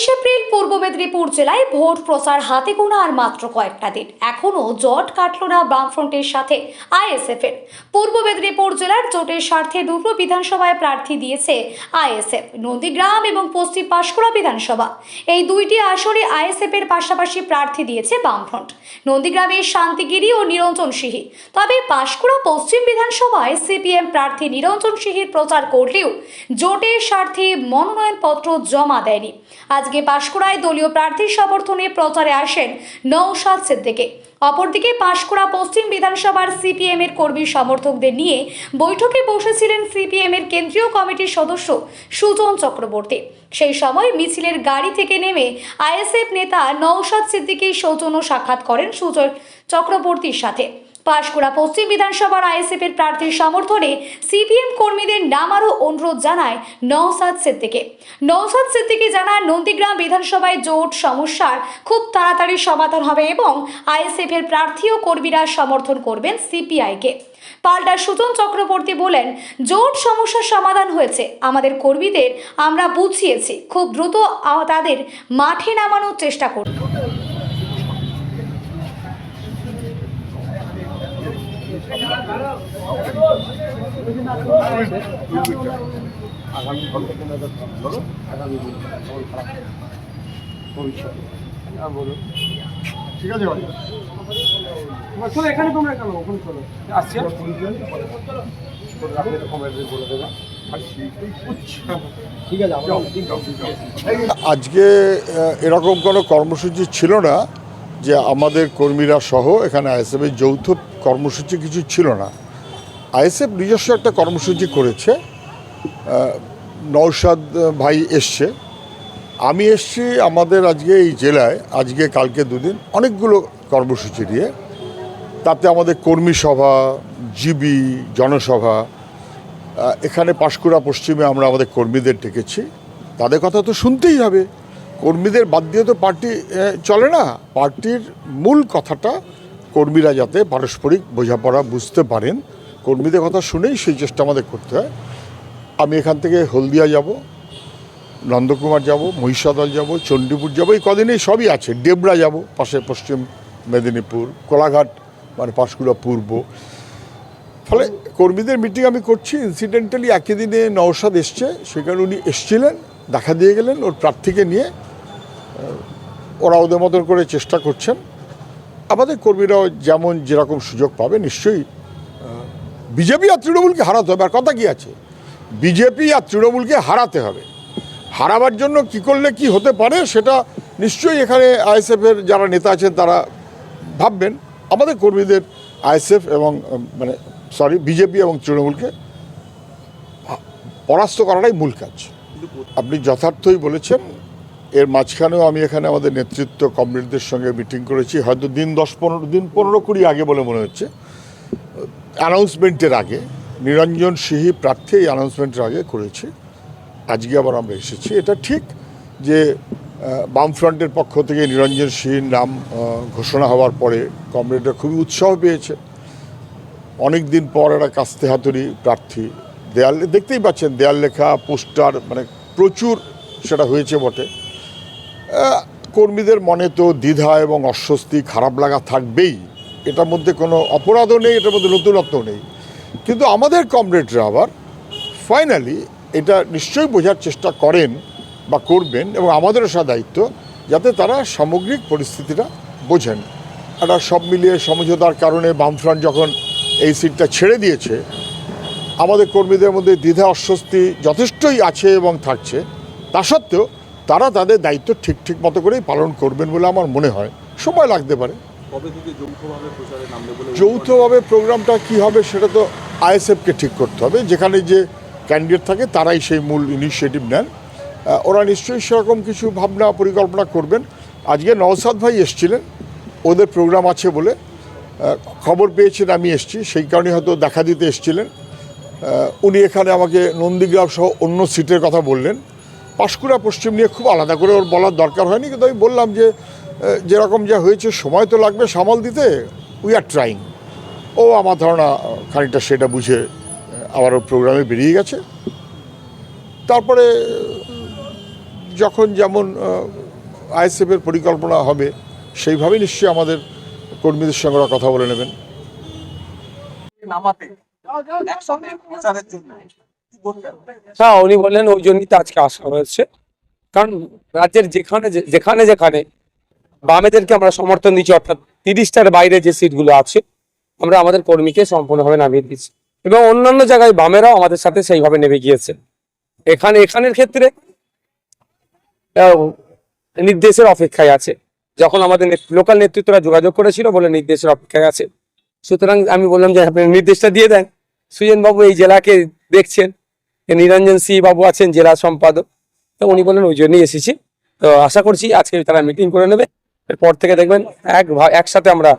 April পূর্ব মেদিনীপুর জেলায় vote প্রচার হাতে গোনা আর মাত্র কয়েকটা দিন, এখনো জট কাটল না বামফ্রন্টের সাথে আইএসএফ এর। পূর্ব মেদিনীপুর জেলার জোটের স্বার্থে দুটো বিধানসভায় প্রার্থী দিয়েছে আইএসএফ, নন্দীগ্রাম এবং পশ্চিম পাঁশকুড়া বিধানসভা। এই দুইটি আসনে আইএসএফ এর পাশাপাশি প্রার্থী দিয়েছে বামফ্রন্ট, নন্দীগ্রামের শান্তিগিরি ও নিরঞ্জন সিহি। তবে পাঁশকুড়া পশ্চিম বিধানসভায় সিপিএম প্রার্থী নিরঞ্জন সিহির প্রচার করলেও জোটের স্বার্থে মনোনয়নপত্র জমা দেয়নি। আজকে পাঁশকুড়ায় দলীয় প্রার্থীর সমর্থনে প্রচারে আসেন নওশাদ সিদ্দিকী। অপরদিকে পাঁশকুড়া পশ্চিম বিধানসভার সিপিএম এর কর্মী সমর্থকদের নিয়ে বৈঠকে বসেছিলেন সিপিএম এর কেন্দ্রীয় কমিটির সদস্য সুজন চক্রবর্তী। সেই সময় মিছিলের গাড়ি থেকে নেমে আইএসএফ নেতা নওশাদ সিদ্দিকী সৌজন্য সাক্ষাৎ করেন সুজন চক্রবর্তীর সাথে। পাঁশকুড়া পশ্চিম বিধানসভার আইএসএফ এর প্রার্থীর সমর্থনে সিপিএম কর্মীদের নামারও অনুরোধ জানায় নওশাদ সিদ্দিকী। নওশাদ সিদ্দিকী জানান, নন্দীগ্রাম বিধানসভায় জোট সমস্যার খুব তাড়াতাড়ি সমাধান হবে এবং আইএসএফ এর প্রার্থী ও কর্মীরা সমর্থন করবেন সিপিআইকে। পাল্টা সুজন চক্রবর্তী বলেন, জোট সমস্যার সমাধান হয়েছে, আমাদের কর্মীদের আমরা বুঝিয়েছি, খুব দ্রুত তাদের মাঠে নামানোর চেষ্টা করব। আগামী আগামী বলুন, ঠিক আছে ভাই, চলো এখানে তোমরা কেন ওখানে চলো আসছি ঠিক আছে। আজকে এরকম কোনো কর্মসূচি ছিল না যে আমাদের কর্মীরা সহ এখানে আইএসএফের যৌথ কর্মসূচি কিছু ছিল না। আইএসএফ নিজস্ব একটা কর্মসূচি করেছে, নওশাদ ভাই এসছে, আমি এসছি। আমাদের আজকে এই জেলায় আজকে কালকে দুদিন অনেকগুলো কর্মসূচি নিয়ে, তাতে আমাদের কর্মী সভা, জিবি, জনসভা, এখানে পাঁশকুড়া পশ্চিমে আমরা আমাদের কর্মীদের ডেকেছি। তাদের কথা তো শুনতেই হবে, কর্মীদের বাদ দিয়ে তো পার্টি চলে না। পার্টির মূল কথাটা কর্মীরা যাতে পারস্পরিক বোঝাপড়া বুঝতে পারেন, কর্মীদের কথা শুনেই সেই চেষ্টা আমাদের করতে হয়। আমি এখান থেকে হলদিয়া যাব, নন্দকুমার যাব, মহিষাদল যাব, চণ্ডীপুর যাব, এই কদিনেই সবই আছে। ডেবরা যাব, পাশে পশ্চিম মেদিনীপুর, কোলাঘাট মানে পাঁশকুড়া পূর্ব। ফলে কর্মীদের মিটিং আমি করছি। ইনসিডেন্টালি একই দিনে নওশাদ এসছে, সেখানে উনি এসছিলেন, দেখা দিয়ে গেলেন ওর প্রার্থীকে নিয়ে। ওরা ওদের মতন করে চেষ্টা করছেন। আমাদের কর্মীরাও যেমন যেরকম সুযোগ পাবে, নিশ্চয়ই বিজেপি আর তৃণমূলকে হারাতে হবে। আর কথা কি আছে, বিজেপি আর তৃণমূলকে হারাতে হবে। হারাবার জন্য কি করলে কি হতে পারে সেটা নিশ্চয়ই এখানে আইএসএফের যারা নেতা আছেন তারা ভাববেন। আমাদের কর্মীদের আইএসএফ এবং বিজেপি এবং তৃণমূলকে পরাস্ত করাটাই মূল কাজ। আপনি যথার্থই বলেছেন। এর মাঝখানেও আমি এখানে আমাদের নেতৃত্ব কমরেডদের সঙ্গে মিটিং করেছি, হয়তো দিন 10-15-20 আগে বলে মনে হচ্ছে, অ্যানাউন্সমেন্টের আগে। নিরঞ্জন সিহি প্রার্থী এই অ্যানাউন্সমেন্টের আগে করেছি। আজকে আবার আমরা এসেছি। এটা ঠিক যে বামফ্রন্টের পক্ষ থেকে নিরঞ্জন সিহির নাম ঘোষণা হওয়ার পরে কমরেডরা খুবই উৎসাহ পেয়েছে। অনেক দিন পর একটা কাস্তে হাতুড়ি প্রার্থী, দেয়াল দেখতেই পাচ্ছেন, দেয়াল লেখা, পোস্টার, মানে প্রচুর সেটা হয়েছে বটে। কর্মীদের মনে তো দ্বিধা এবং অস্বস্তি, খারাপ লাগা থাকবেই। এটার মধ্যে কোনো অপরাধও নেই, এটার মধ্যে নতুনত্বও নেই। কিন্তু আমাদের কমরেডরা আবার ফাইনালি এটা নিশ্চয়ই বোঝার চেষ্টা করেন বা করবেন, এবং আমাদেরও সা দায়িত্ব যাতে তারা সামগ্রিক পরিস্থিতিটা বোঝেন। একটা সব মিলিয়ে সমঝোতার কারণে বামফ্রন্ট যখন এই সিটটা ছেড়ে দিয়েছে, আমাদের কর্মীদের মধ্যে দ্বিধা অস্বস্তি যথেষ্টই আছে এবং থাকছে। তা সত্ত্বেও তারা তাদের দায়িত্ব ঠিক মতো করেই পালন করবেন বলে আমার মনে হয়। সময় লাগতে পারে। যৌথভাবে প্রোগ্রামটা কি হবে সেটা তো আইএসএফকে ঠিক করতে হবে। যেখানে যে ক্যান্ডিডেট থাকে তারাই সেই মূল ইনিশিয়েটিভ নেন। ওরা নিশ্চয়ই সেরকম কিছু ভাবনা পরিকল্পনা করবেন। আজকে নওশাদ ভাই এসছিলেন, ওদের প্রোগ্রাম আছে বলে খবর পেয়েছেন, আমি এসছি, সেই কারণে হয়তো দেখা দিতে এসছিলেন। উনি এখানে আমাকে নন্দীগ্রাম সহ অন্য সিটের কথা বললেন। পাঁশকুড়া পশ্চিম নিয়ে খুব আলাদা করে ওর বলার দরকার হয়নি, কিন্তু আমি বললাম যে যেরকম যা হয়েছে সময় তো লাগবে সামাল দিতে, উই আর ট্রাইং। ও আমার ধারণা খানিকটা সেটা বুঝে আবারও প্রোগ্রামে বেরিয়ে গেছে। তারপরে যখন যেমন আইএসএফের পরিকল্পনা হবে সেইভাবে নিশ্চয়ই আমাদের কর্মীদের সঙ্গে ওরা কথা বলে নেবেন। হ্যাঁ, উনি বললেন ওই জন্যই তো আজকে আসা হয়েছে, কারণ রাজ্যের যেখানে যেখানে যেখানে বামেদেরকে আমরা সমর্থন দিচ্ছি, অর্থাৎ 30টার বাইরে যে সিটগুলো আছে আমরা আমাদের কর্মীকে সম্পূর্ণভাবে নামিয়ে দিচ্ছি, এবং অন্যান্য জায়গায় বামেরাও আমাদের সাথে সেইভাবে নেমে গিয়েছে। এখানের ক্ষেত্রে নির্দেশের অপেক্ষায় আছে। যখন আমাদের লোকাল নেতৃত্বরা যোগাযোগ করেছিল বলে নির্দেশের অপেক্ষায় আছে, সুতরাং আমি বললাম যে আপনি নির্দেশটা দিয়ে দেন। সুজেন বাবু এই জেলাকে দেখছেন, নিরঞ্জন সি বাবু আছেন জেলা সম্পাদক, তো উনি বললেন ওই জন্যই এসেছি। তো আশা করছি আজকে তারা মিটিং করে নেবে, এরপর থেকে দেখবেন একসাথে আমরা